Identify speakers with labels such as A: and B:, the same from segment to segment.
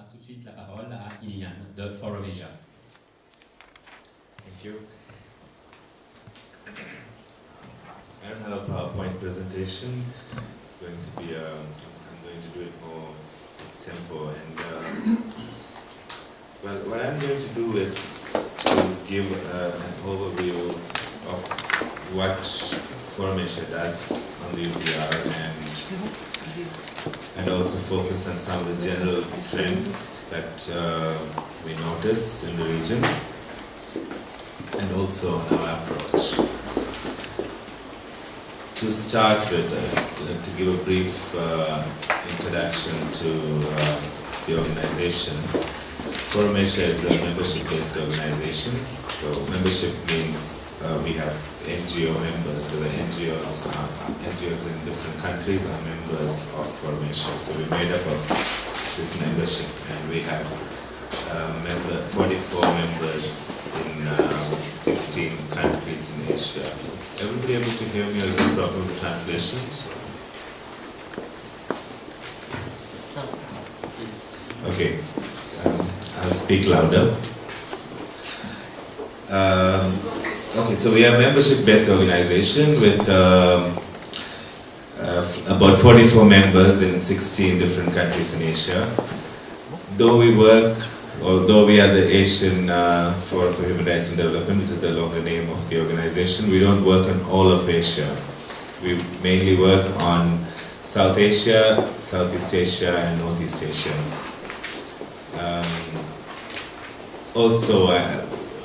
A: passe tout de suite la parole à Iliane de Forum Asia.
B: Thank you. I don't have a PowerPoint presentation. It's going to be, I'm going to do it more extempo. And well, what I'm going to do is to give an overview of what Forum Asia does on the UPR and also focus on some of the general trends that we notice in the region and also on our approach. To start with, to give a brief introduction to the organization, Forum Asia is a membership-based organization. So membership means we have NGO members, so the NGOs in different countries are members of Forum Asia. So we're made up of this membership, and we have 44 members in 16 countries in Asia. Is everybody able to hear me, or is there a problem with the translation? Okay, I'll speak louder. Okay, so we are a membership-based organization with about 44 members in 16 different countries in Asia. Though we are the Asian Forum for Human Rights and Development, which is the longer name of the organization, we don't work on all of Asia. We mainly work on South Asia, Southeast Asia, and Northeast Asia. Also,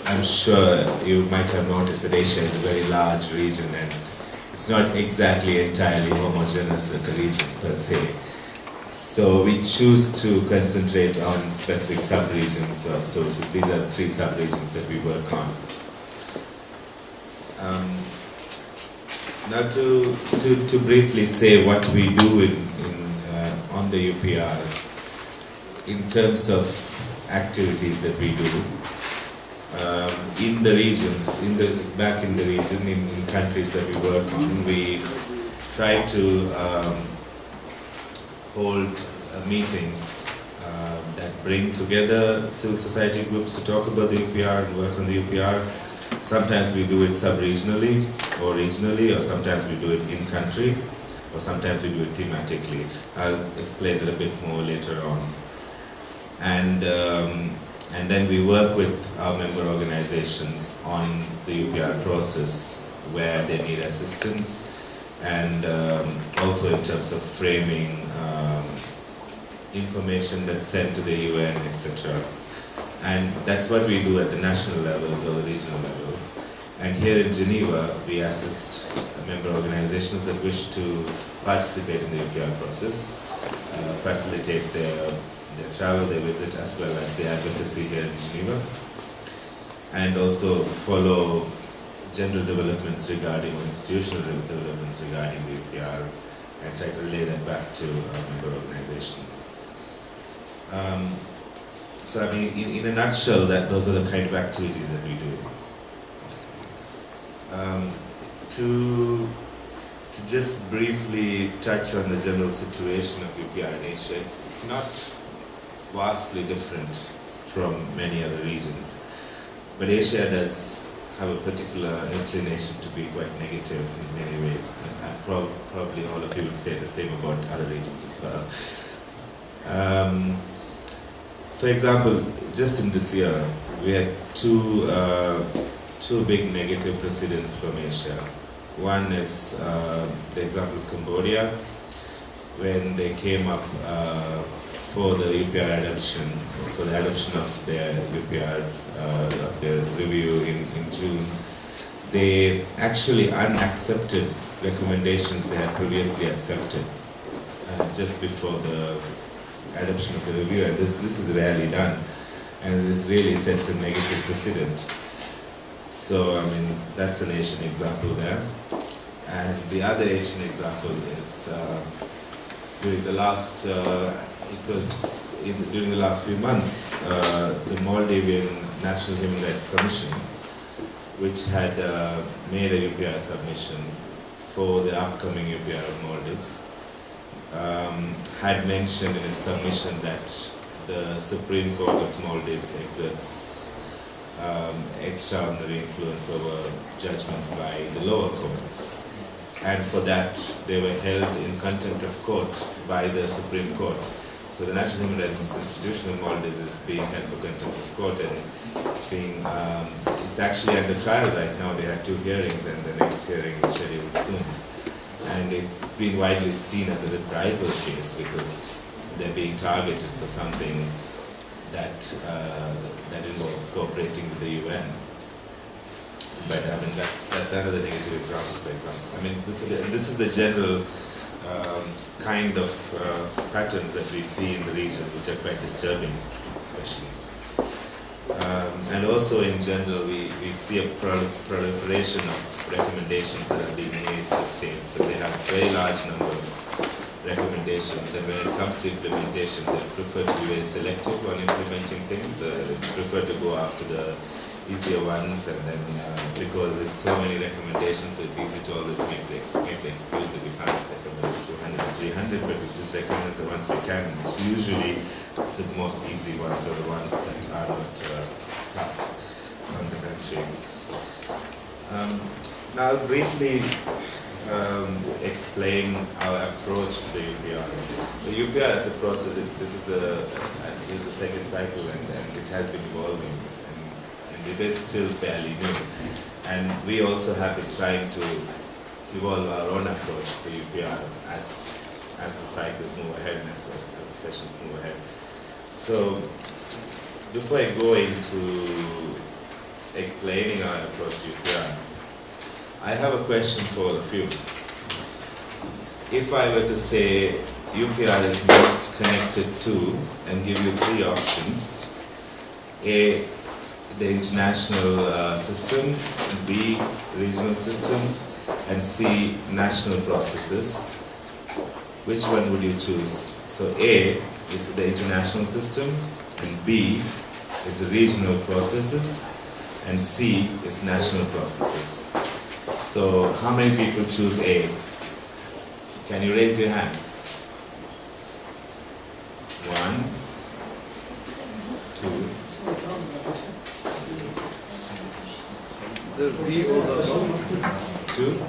B: I'm sure you might have noticed that Asia is a very large region, and it's not exactly entirely homogeneous as a region per se. So we choose to concentrate on specific sub-regions. So these are 3 sub-regions that we work on. Now to briefly say what we do on the UPR in terms of activities that we do in the regions, back in the region, in countries that we work on, we try to hold meetings that bring together civil society groups to talk about the UPR and work on the UPR. Sometimes we do it sub-regionally or regionally, or sometimes we do it in country, or sometimes we do it thematically. I'll explain that a bit more later on. And then we work with our member organizations on the UPR process where they need assistance, and also in terms of framing information that's sent to the UN, etc. And that's what we do at the national levels or the regional levels. And here in Geneva, we assist member organizations that wish to participate in the UPR process, facilitate their travel, their visit, as well as the advocacy here in Geneva, and also follow general developments regarding, or institutional developments regarding the UPR, and try to relay that back to member organizations. So I mean, in a nutshell, those are the kind of activities that we do. To just briefly touch on the general situation of UPR in Asia, it's not vastly different from many other regions, but Asia does have a particular inclination to be quite negative in many ways, and probably all of you would say the same about other regions as well. For example, just in this year, we had two big negative precedents from Asia. One is the example of Cambodia, when they came up for the UPR adoption, for the adoption of their UPR, of their review in June. They actually unaccepted recommendations they had previously accepted just before the adoption of the review, and this is rarely done, and this really sets a negative precedent. So I mean, that's an Asian example there. And the other Asian example is during the last during the last few months, the Maldivian National Human Rights Commission, which had made a UPR submission for the upcoming UPR of Maldives, had mentioned in its submission that the Supreme Court of Maldives exerts extraordinary influence over judgments by the lower courts. And for that, they were held in contempt of court by the Supreme Court. So the National Human Rights Institution of Maldives is being held for contempt of court and it's actually under trial right now. They had 2 hearings and the next hearing is scheduled soon. And it's been widely seen as a reprisal case because they're being targeted for something that involves cooperating with the UN. But I mean, that's another negative example, for example. I mean, this is the general kind of patterns that we see in the region, which are quite disturbing, especially. And also in general, we see a proliferation of recommendations that are being made to states. So they have a very large number of recommendations, and when it comes to implementation, they prefer to be very selective on implementing things, prefer to go after the easier ones, and then because it's so many recommendations, so it's easy to always make the excuse that we can't recommend 200 or 300, but we just recommend the ones we can. It's usually the most easy ones or the ones that are not tough on the country. Now I'll briefly explain our approach to the UPR. The UPR as a process, this is the second cycle, and it has been evolving. It is still fairly new, and we also have been trying to evolve our own approach to the UPR as the cycles move ahead and as the sessions move ahead. So before I go into explaining our approach to UPR, I have a question for all of you. If I were to say UPR is most connected to, and give you 3 options: A, the international system, B, regional systems, and C, national processes, which one would you choose? So A is the international system, and B is the regional processes, and C is national processes. So how many people choose A? Can you raise your hands? 1, 2.
C: The B or the
B: 2?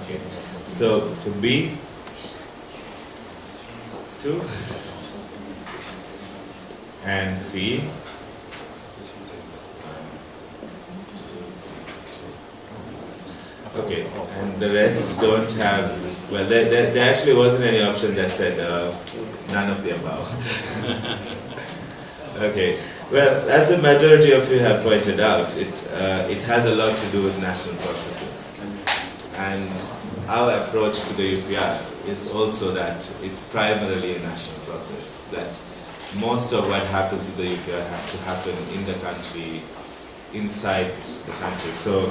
B: Okay. So for B, 2. And C? Okay. And the rest don't have, well, there actually wasn't any option that said none of the above. Okay. Well, as the majority of you have pointed out, it has a lot to do with national processes. And our approach to the UPR is also that it's primarily a national process, that most of what happens in the UPR has to happen in the country, inside the country. So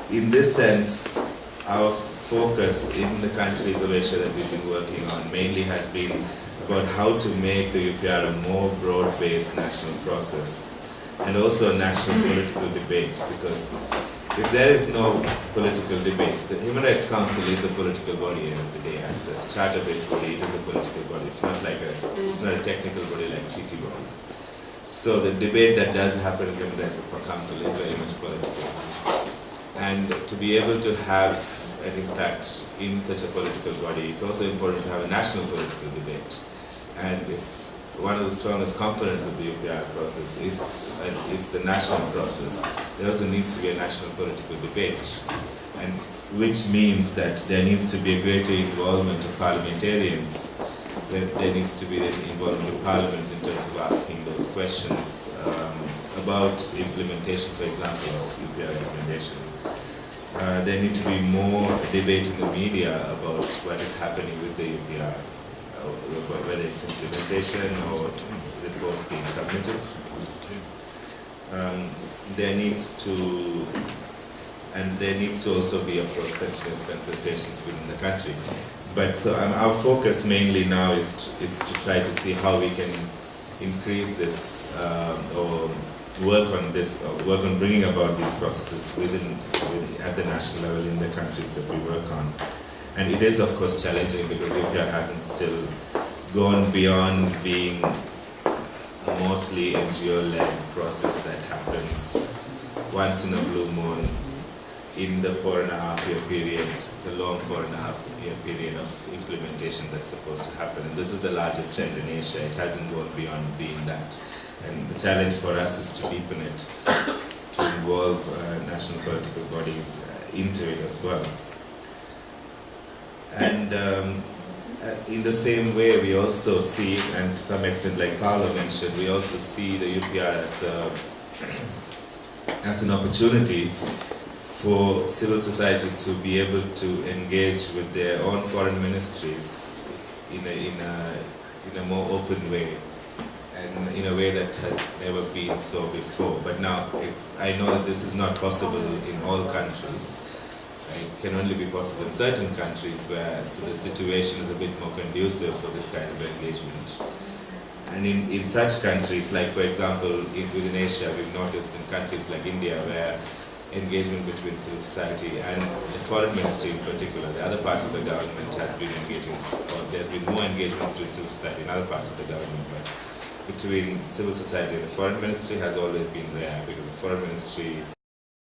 B: in this sense, our focus in the countries of Asia that we've been working on mainly has been about how to make the UPR a more broad-based national process and also a national political debate, because if there is no political debate, the Human Rights Council is a political body at the end of the day. As a charter-based body, it is a political body. It's not a technical body like treaty bodies. So the debate that does happen in the Human Rights Council is very much political. And to be able to have an impact in such a political body, it's also important to have a national political debate. And if one of the strongest components of the UPR process is the national process, there also needs to be a national political debate, and which means that there needs to be a greater involvement of parliamentarians. There needs to be an involvement of parliaments in terms of asking those questions about implementation, for example, of UPR recommendations. There need to be more debate in the media about what is happening with the UPR, whether it's implementation or reports being submitted. There needs to also be, of course, continuous consultations within the country. But so our focus mainly now is to try to see how we can increase this or work on bringing about these processes at the national level in the countries that we work on. And it is, of course, challenging because UPR hasn't still gone beyond being a mostly NGO-led process that happens once in a blue moon in the 4.5-year period, the long 4.5-year period of implementation that's supposed to happen. And this is the larger trend in Asia. It hasn't gone beyond being that. And the challenge for us is to deepen it, to involve national political bodies into it as well. And in the same way, we also see, and to some extent, like Paolo mentioned, we also see the UPR as an opportunity for civil society to be able to engage with their own foreign ministries in a more open way, and in a way that had never been so before. But now, I know that this is not possible in all countries. It can only be possible in certain countries where the situation is a bit more conducive for this kind of engagement. And in such countries, like for example, within Asia, we've noticed in countries like India, where engagement between civil society and the foreign ministry in particular, the other parts of the government has been engaging, or there's been more engagement between civil society and other parts of the government, but between civil society and the foreign ministry has always been rare, because the foreign ministry